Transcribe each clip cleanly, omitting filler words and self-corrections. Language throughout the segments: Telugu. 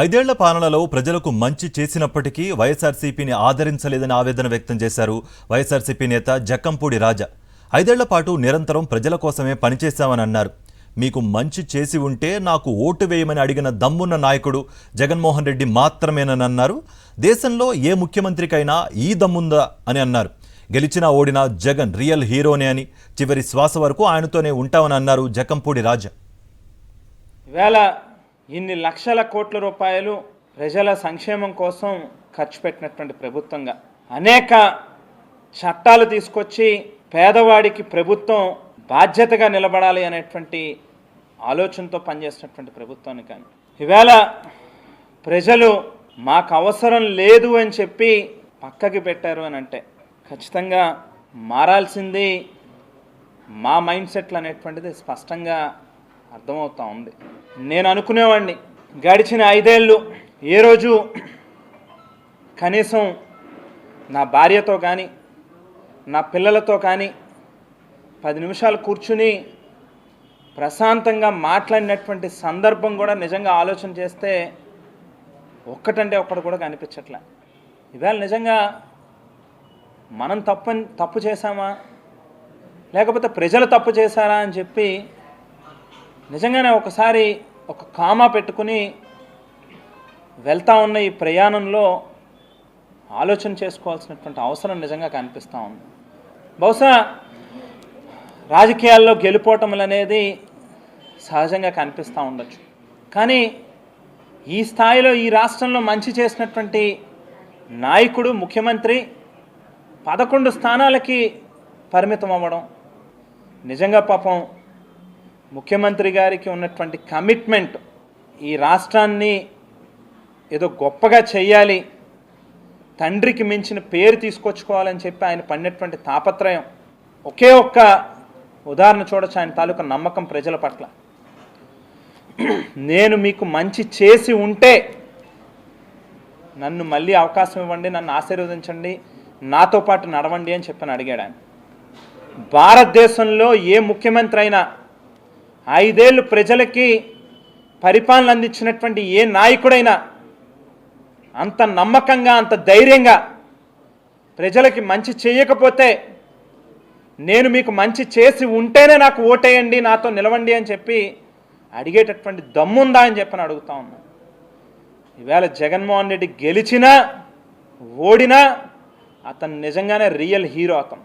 ఐదేళ్ల పాలనలో ప్రజలకు మంచి చేసినప్పటికీ వైఎస్ఆర్సీపీని ఆదరించలేదని ఆవేదన వ్యక్తం చేశారు వైఎస్ఆర్సీపీ నేత జక్కంపూడి రాజా. ఐదేళ్ల పాటు నిరంతరం ప్రజల కోసమే పనిచేశామని అన్నారు. మీకు మంచి చేసి ఉంటే నాకు ఓటు వేయమని అడిగిన దమ్మున్న నాయకుడు జగన్మోహన్ రెడ్డి మాత్రమేనని అన్నారు. దేశంలో ఏ ముఖ్యమంత్రికైనా ఈ దమ్ముందా అని అన్నారు. గెలిచినా ఓడినా జగన్ రియల్ హీరోనే అని, చివరి శ్వాస వరకు ఆయనతోనే ఉంటామని అన్నారు జక్కంపూడి రాజా. ఇన్ని లక్షల కోట్ల రూపాయలు ప్రజల సంక్షేమం కోసం ఖర్చు పెట్టినటువంటి ప్రభుత్వంగా అనేక చట్టాలు తీసుకొచ్చి పేదవాడికి ప్రభుత్వం బాధ్యతగా నిలబడాలి అనేటువంటి ఆలోచనతో పనిచేసినటువంటి ప్రభుత్వాన్ని కానీ ఈవేళ ప్రజలు మాకు అవసరం లేదు అని చెప్పి పక్కకి పెట్టారు అని అంటే ఖచ్చితంగా మారాల్సింది మా మైండ్ సెట్లు అనేటువంటిది స్పష్టంగా అర్థమవుతా ఉంది. నేను అనుకునేవాడిని గడిచిన 5 ఏళ్ళు ఏ రోజు కనీసం నా భార్యతో కానీ నా పిల్లలతో కానీ 10 నిమిషాలు కూర్చుని ప్రశాంతంగా మాట్లాడినటువంటి సందర్భం కూడా నిజంగా ఆలోచన చేస్తే ఒక్కటంటే ఒక్కటి కూడా కనిపించట్లే. ఇవాళ నిజంగా మనం తప్పు చేశామా లేకపోతే ప్రజలు తప్పు చేశారా అని చెప్పి నిజంగానే ఒకసారి ఒక కామా పెట్టుకుని వెళ్తా ఉన్న ఈ ప్రయాణంలో ఆలోచన చేసుకోవాల్సినటువంటి అవసరం నిజంగా కనిపిస్తూ ఉంది. బహుశా రాజకీయాల్లో గెలుపోవటములు అనేది సహజంగా కనిపిస్తూ ఉండొచ్చు, కానీ ఈ స్థాయిలో ఈ రాష్ట్రంలో మంచి చేసినటువంటి నాయకుడు ముఖ్యమంత్రి 11 స్థానాలకి పరిమితం అవ్వడం నిజంగా పాపం ముఖ్యమంత్రి గారికి ఉన్నటువంటి కమిట్మెంట్ ఈ రాష్ట్రాన్ని ఏదో గొప్పగా చేయాలి, తండ్రికి మించిన పేరు తీసుకొచ్చుకోవాలని చెప్పి ఆయన పడినటువంటి తాపత్రయం ఒకే ఒక్క ఉదాహరణ చూడొచ్చు. ఆయన తాలూకా నమ్మకం ప్రజల పట్ల. నేను మీకు మంచి చేసి ఉంటే నన్ను మళ్ళీ అవకాశం ఇవ్వండి, నన్ను ఆశీర్వదించండి, నాతో పాటు నడవండి అని చెప్పని అడిగాడు ఆయన. భారతదేశంలో ఏ ముఖ్యమంత్రి అయినా 5 ఏళ్ళు ప్రజలకి పరిపాలన అందించినటువంటి ఏ నాయకుడైనా అంత నమ్మకంగా అంత ధైర్యంగా ప్రజలకి మంచి చేయకపోతే నేను మీకు మంచి చేసి ఉంటేనే నాకు ఓటేయండి, నాతో నిలవండి అని చెప్పి అడిగేటటువంటి దమ్ముందా అని చెప్పని అడుగుతా ఉన్నా. ఈవేళ జగన్మోహన్ రెడ్డి గెలిచినా ఓడినా అతను నిజంగానే రియల్ హీరో. అతను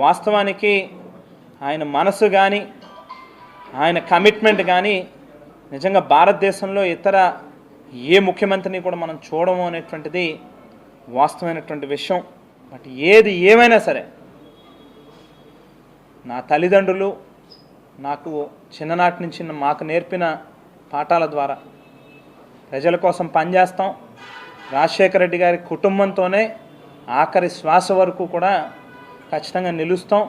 వాస్తవానికి ఆయన మనసు కానీ ఆయన కమిట్మెంట్ కానీ నిజంగా భారతదేశంలో ఇతర ఏ ముఖ్యమంత్రిని కూడా మనం చూడము అనేటువంటిది వాస్తవమైనటువంటి విషయం. బట్ ఏది ఏమైనా సరే నా తల్లిదండ్రులు నాకు చిన్ననాటి నుంచి మాకు నేర్పిన పాఠాల ద్వారా ప్రజల కోసం పనిచేస్తాం. రాజశేఖర రెడ్డి గారి కుటుంబంతోనే ఆఖరి శ్వాస వరకు కూడా ఖచ్చితంగా నిలుస్తాం.